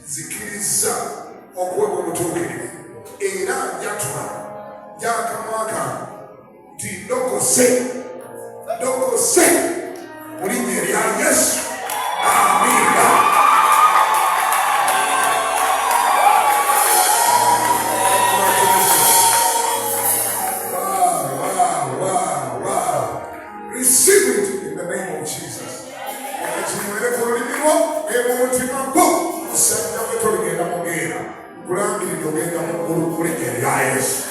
zikiriza okuweka obutuukirivu era njatula gyakamwa kange nti ndokose mu linnya erya Yesu. Amiina. Wow. Receive it in the name of Jesus. Ekimwere ku lulimi lwo eba omutima gwo osanga bwe toligenda mugeera kulangirira ogenda mu ggulu ku linnya erya Yesu.